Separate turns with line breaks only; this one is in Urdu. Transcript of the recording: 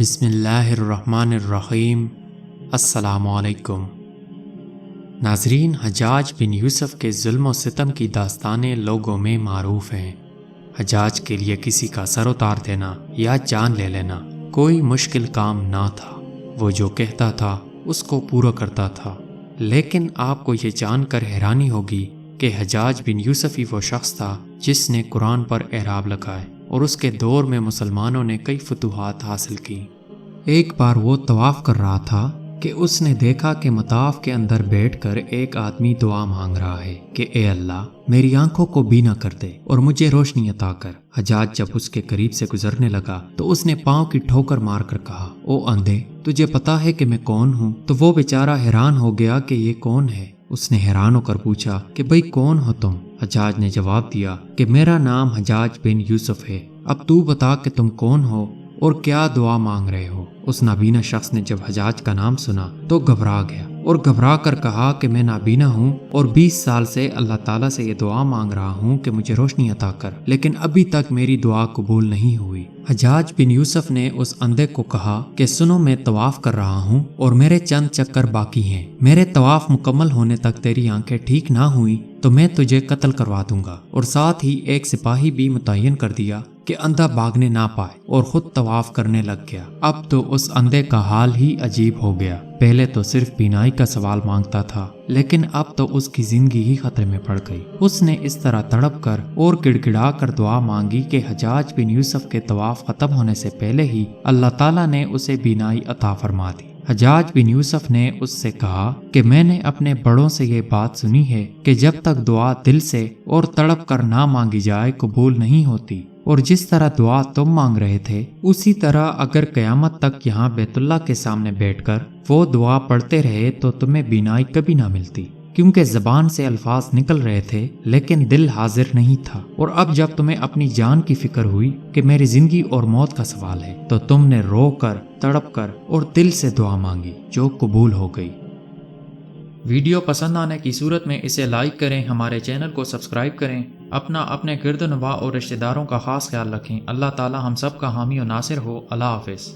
بسم اللہ الرحمن الرحیم۔ السلام علیکم ناظرین، حجاج بن یوسف کے ظلم و ستم کی داستانیں لوگوں میں معروف ہیں۔ حجاج کے لیے کسی کا سر اتار دینا یا جان لے لینا کوئی مشکل کام نہ تھا۔ وہ جو کہتا تھا اس کو پورا کرتا تھا۔ لیکن آپ کو یہ جان کر حیرانی ہوگی کہ حجاج بن یوسف ہی وہ شخص تھا جس نے قرآن پر اعراب لگائے اور اس کے دور میں مسلمانوں نے کئی فتوحات حاصل کی۔ ایک بار وہ طواف کر رہا تھا کہ اس نے دیکھا کہ مطاف کے اندر بیٹھ کر ایک آدمی دعا مانگ رہا ہے کہ اے اللہ میری آنکھوں کو بینا کر دے اور مجھے روشنی عطا کر۔ حجاج جب اس کے قریب سے گزرنے لگا تو اس نے پاؤں کی ٹھوکر مار کر کہا، او اندھے، تجھے پتا ہے کہ میں کون ہوں؟ تو وہ بیچارہ حیران ہو گیا کہ یہ کون ہے۔ اس نے حیران ہو کر پوچھا کہ بھئی کون ہو تم؟ حجاج نے جواب دیا کہ میرا نام حجاج بن یوسف ہے، اب تو بتا کہ تم کون ہو اور کیا دعا مانگ رہے ہو؟ اس نابینا شخص نے جب حجاج کا نام سنا تو گھبرا گیا اور گھبرا کر کہا کہ میں نابینا ہوں اور 20 سال سے اللہ تعالیٰ سے یہ دعا مانگ رہا ہوں کہ مجھے روشنی عطا کر، لیکن ابھی تک میری دعا قبول نہیں ہوئی۔ حجاج بن یوسف نے اس اندھے کو کہا کہ سنو، میں طواف کر رہا ہوں اور میرے چند چکر باقی ہیں۔ میرے طواف مکمل ہونے تک تیری آنکھیں ٹھیک نہ ہوئی تو میں تجھے قتل کروا دوں گا۔ اور ساتھ ہی ایک سپاہی بھی متعین کر دیا کہ اندھا بھاگنے نہ پائے، اور خود طواف کرنے لگ گیا۔ اب تو اس اندھے کا حال ہی عجیب ہو گیا۔ پہلے تو صرف بینائی کا سوال مانگتا تھا، لیکن اب تو اس کی زندگی ہی خطرے میں پڑ گئی۔ اس نے اس طرح تڑپ کر اور گڑ گڑا کر دعا مانگی کہ حجاج بن یوسف کے طواف ختم ہونے سے پہلے ہی اللہ تعالیٰ نے اسے بینائی عطا فرما دی۔ حجاج بن یوسف نے اس سے کہا کہ میں نے اپنے بڑوں سے یہ بات سنی ہے کہ جب تک دعا دل سے اور تڑپ کر نہ مانگی جائے قبول نہیں ہوتی، اور جس طرح دعا تم مانگ رہے تھے اسی طرح اگر قیامت تک یہاں بیت اللہ کے سامنے بیٹھ کر وہ دعا پڑھتے رہے تو تمہیں بینائی کبھی نہ ملتی، کیونکہ زبان سے الفاظ نکل رہے تھے لیکن دل حاضر نہیں تھا۔ اور اب جب تمہیں اپنی جان کی فکر ہوئی کہ میری زندگی اور موت کا سوال ہے تو تم نے رو کر، تڑپ کر اور دل سے دعا مانگی جو قبول ہو گئی۔ ویڈیو پسند آنے کی صورت میں اسے لائک کریں، ہمارے چینل کو سبسکرائب کریں، اپنے گرد و نواح اور رشتہ داروں کا خاص خیال رکھیں۔ اللہ تعالی ہم سب کا حامی و ناصر ہو۔ اللہ حافظ۔